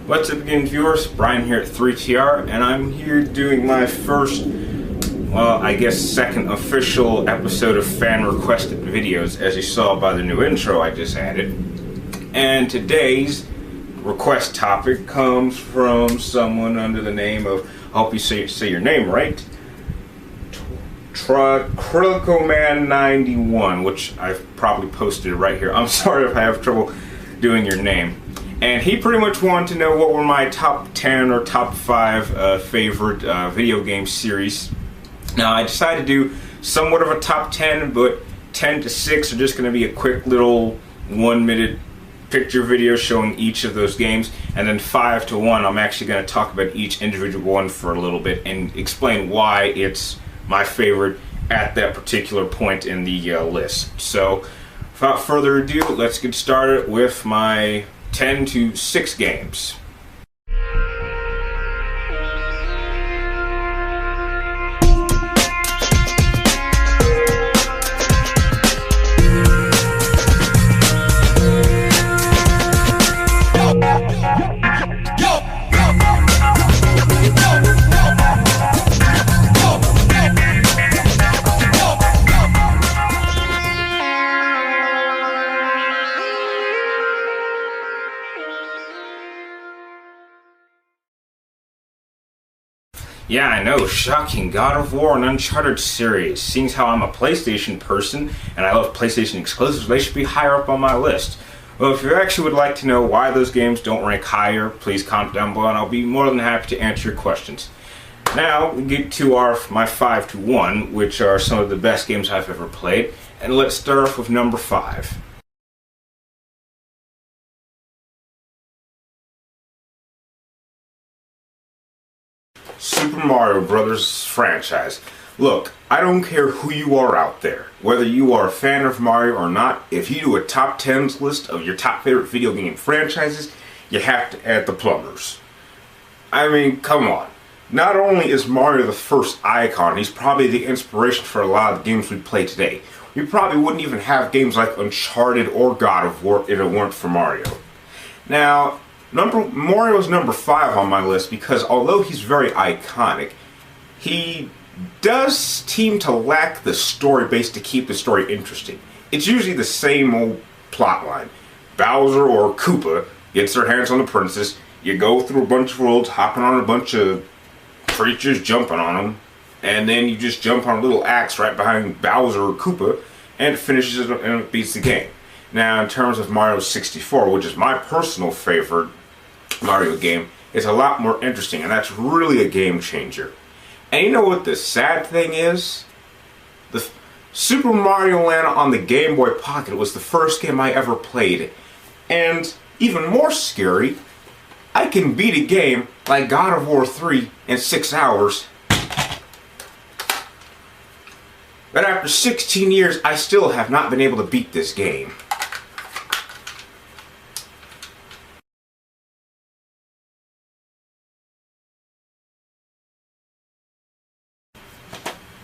What's up again, viewers? Brian here at 3TR, and I'm here doing my first, I guess second official episode of fan requested videos, as you saw by the new intro I just added. And today's request topic comes from someone under the name of, I hope you say your name right, Criticoman91, which I've probably posted it right here. I'm sorry if I have trouble doing your name. And he pretty much wanted to know what were my top 10 or top 5 favorite video game series. Now, I decided to do somewhat of a top 10, but 10 to 6 are just going to be a quick little 1-minute picture video showing each of those games. And then 5 to 1, I'm actually going to talk about each individual one for a little bit and explain why it's my favorite at that particular point in the list. So, without further ado, let's get started with my 10 to 6 games. Yeah, I know, shocking. God of War and Uncharted series. Seeing as how I'm a PlayStation person and I love PlayStation exclusives, they should be higher up on my list. Well, if you actually would like to know why those games don't rank higher, please comment down below and I'll be more than happy to answer your questions. Now, we get to my 5 to 1, which are some of the best games I've ever played. And let's start off with number 5. Super Mario Bros. Franchise. Look, I don't care who you are out there, whether you are a fan of Mario or not, if you do a top 10s list of your top favorite video game franchises, you have to add the plumbers. I mean, come on. Not only is Mario the first icon, he's probably the inspiration for a lot of the games we play today. We probably wouldn't even have games like Uncharted or God of War if it weren't for Mario. Now, Mario's number 5 on my list because although he's very iconic, he does seem to lack the story base to keep the story interesting. It's usually the same old plot line. Bowser or Koopa gets their hands on the princess, you go through a bunch of worlds, hopping on a bunch of creatures, jumping on them, and then you just jump on a little axe right behind Bowser or Koopa, and it finishes it and it beats the game. Now, in terms of Mario 64, which is my personal favorite Mario game, is a lot more interesting, and that's really a game changer. And you know what the sad thing is? The Super Mario Land on the Game Boy Pocket was the first game I ever played, and even more scary, I can beat a game like God of War 3 in 6 hours, but after 16 years I still have not been able to beat this game.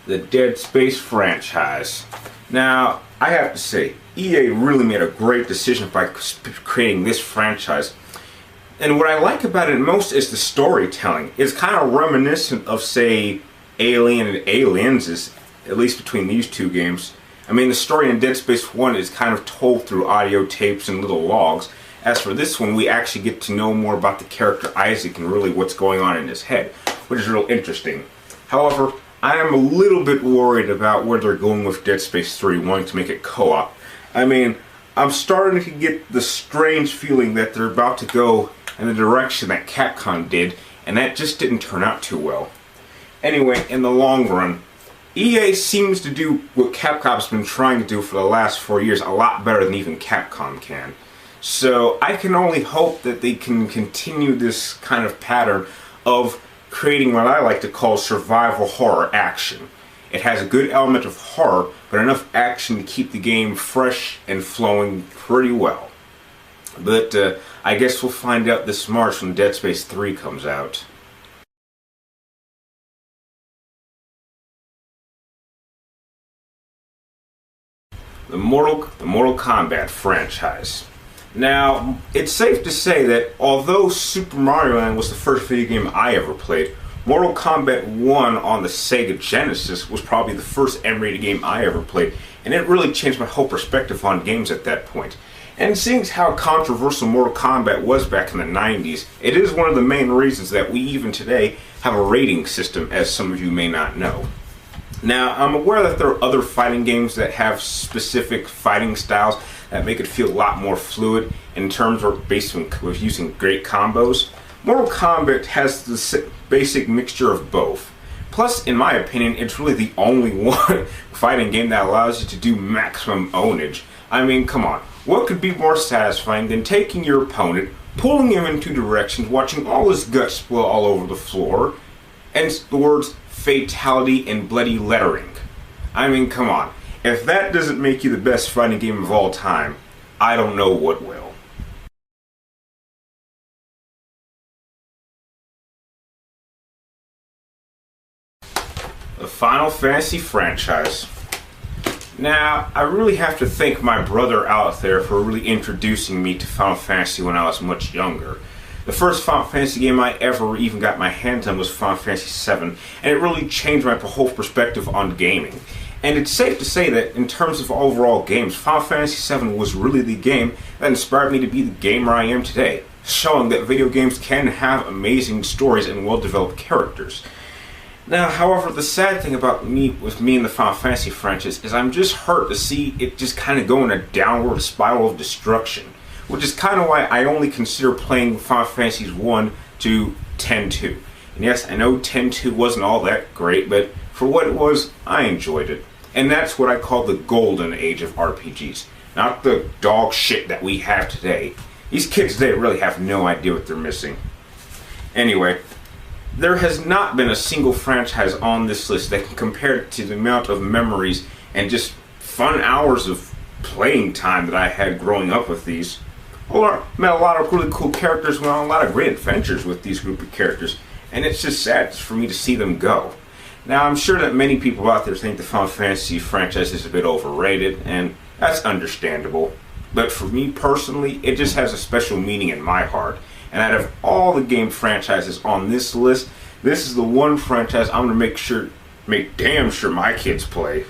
The Dead Space franchise. Now, I have to say, EA really made a great decision by creating this franchise. And what I like about it most is the storytelling. It's kind of reminiscent of, say, Alien and Aliens, at least between these two games. I mean, the story in Dead Space 1 is kind of told through audio tapes and little logs. As for this one, we actually get to know more about the character Isaac and really what's going on in his head, which is real interesting. However, I am a little bit worried about where they're going with Dead Space 3, wanting to make it co-op. I mean, I'm starting to get the strange feeling that they're about to go in the direction that Capcom did, and that just didn't turn out too well. Anyway, in the long run, EA seems to do what Capcom's been trying to do for the last 4 years a lot better than even Capcom can. So I can only hope that they can continue this kind of pattern of creating what I like to call survival horror action. It has a good element of horror, but enough action to keep the game fresh and flowing pretty well. But I guess we'll find out this March when Dead Space 3 comes out. The Mortal Kombat franchise. Now, it's safe to say that although Super Mario Land was the first video game I ever played, Mortal Kombat 1 on the Sega Genesis was probably the first M-rated game I ever played, and it really changed my whole perspective on games at that point. And seeing how controversial Mortal Kombat was back in the 90s, it is one of the main reasons that we even today have a rating system, as some of you may not know. Now, I'm aware that there are other fighting games that have specific fighting styles that make it feel a lot more fluid in terms of based on using great combos. Mortal Kombat has the basic mixture of both. Plus, in my opinion, it's really the only one fighting game that allows you to do maximum ownage. I mean, come on. What could be more satisfying than taking your opponent, pulling him in two directions, watching all his guts spill all over the floor, and the words fatality in bloody lettering? I mean, come on. If that doesn't make you the best fighting game of all time, I don't know what will. The Final Fantasy franchise. Now, I really have to thank my brother out there for really introducing me to Final Fantasy when I was much younger. The first Final Fantasy game I ever even got my hands on was Final Fantasy VII, and it really changed my whole perspective on gaming. And it's safe to say that in terms of overall games, Final Fantasy VII was really the game that inspired me to be the gamer I am today, showing that video games can have amazing stories and well-developed characters. Now, however, the sad thing about me and the Final Fantasy franchise is I'm just hurt to see it just kind of go in a downward spiral of destruction, which is kind of why I only consider playing Final Fantasies 1 to 10-2. And yes, I know 10-2 wasn't all that great, but for what it was, I enjoyed it. And that's what I call the golden age of RPGs, not the dog shit that we have today. These kids today really have no idea what they're missing. Anyway, there has not been a single franchise on this list that can compare to the amount of memories and just fun hours of playing time that I had growing up with these. I met a lot of really cool characters, went on a lot of great adventures with these group of characters, and it's just sad for me to see them go. Now, I'm sure that many people out there think the Final Fantasy franchise is a bit overrated, and that's understandable. But for me personally, it just has a special meaning in my heart. And out of all the game franchises on this list, this is the one franchise I'm going to make damn sure my kids play.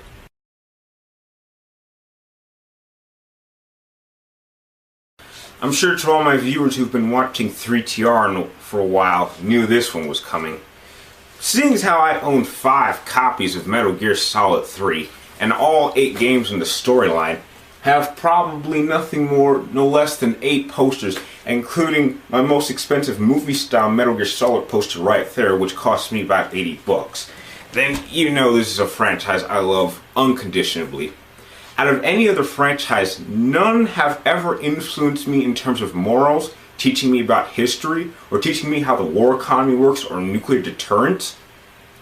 I'm sure to all my viewers who've been watching 3TR for a while knew this one was coming. Seeing as how I own 5 copies of Metal Gear Solid 3 and all 8 games in the storyline, have probably no less than 8 posters, including my most expensive movie-style Metal Gear Solid poster right there, which cost me about 80 bucks. Then you know this is a franchise I love unconditionally. Out of any other franchise, none have ever influenced me in terms of morals, teaching me about history, or teaching me how the war economy works or nuclear deterrence.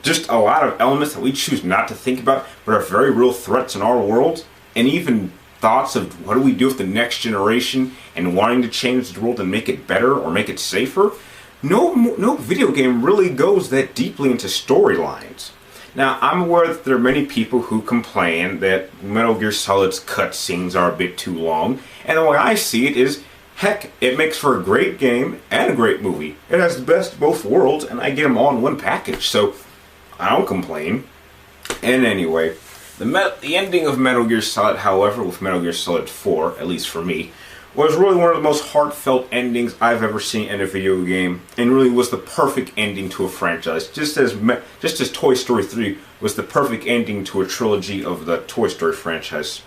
Just a lot of elements that we choose not to think about, but are very real threats in our world, and even thoughts of what do we do with the next generation and wanting to change the world and make it better or make it safer. No video game really goes that deeply into storylines. Now, I'm aware that there are many people who complain that Metal Gear Solid's cutscenes are a bit too long, and the way I see it is, heck, it makes for a great game and a great movie. It has the best of both worlds, and I get them all in one package, so I don't complain. And anyway, the ending of Metal Gear Solid, however, with Metal Gear Solid 4, at least for me, was really one of the most heartfelt endings I've ever seen in a video game, and really was the perfect ending to a franchise, just as Toy Story 3 was the perfect ending to a trilogy of the Toy Story franchise.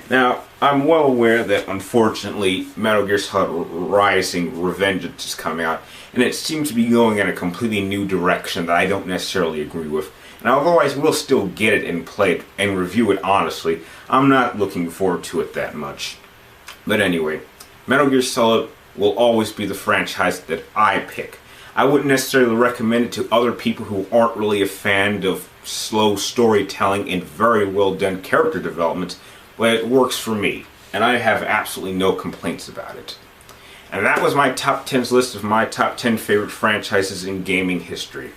Now, I'm well aware that unfortunately Metal Gear Solid Rising Revengeance is coming out, and it seems to be going in a completely new direction that I don't necessarily agree with. And although I will still get it and play it and review it honestly, I'm not looking forward to it that much. But anyway, Metal Gear Solid will always be the franchise that I pick. I wouldn't necessarily recommend it to other people who aren't really a fan of slow storytelling and very well done character development, but it works for me, and I have absolutely no complaints about it. And that was my top 10's list of my top 10 favorite franchises in gaming history.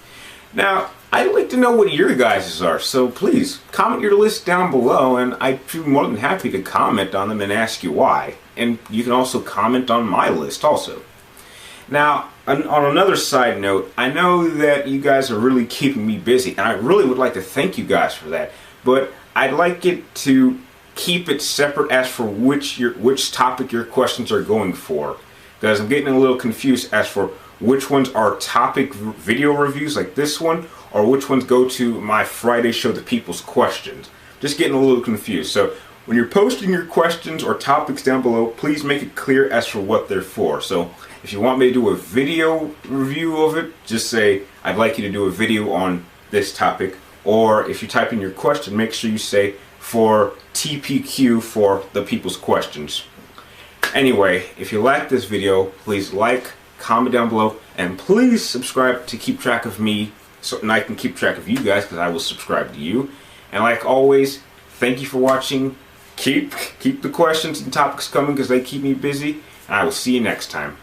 Now, I'd like to know what your guys' are, so please comment your list down below, and I'd be more than happy to comment on them and ask you why. and you can also comment on my list also. Now, on another side note, I know that you guys are really keeping me busy, and I really would like to thank you guys for that, but I'd like it to keep it separate as for which topic your questions are going for, because I'm getting a little confused as for which ones are topic video reviews like this one, or which ones go to my Friday show, The People's Questions. Just getting a little confused. So when you're posting your questions or topics down below, please make it clear as for what they're for. So if you want me to do a video review of it, just say, I'd like you to do a video on this topic. Or if you type in your question, make sure you say for TPQ for The People's Questions. Anyway, if you like this video, please like, comment down below, and please subscribe to keep track of me, so and I can keep track of you guys, because I will subscribe to you. And like always, thank you for watching. Keep the questions and topics coming, because they keep me busy, and I will see you next time.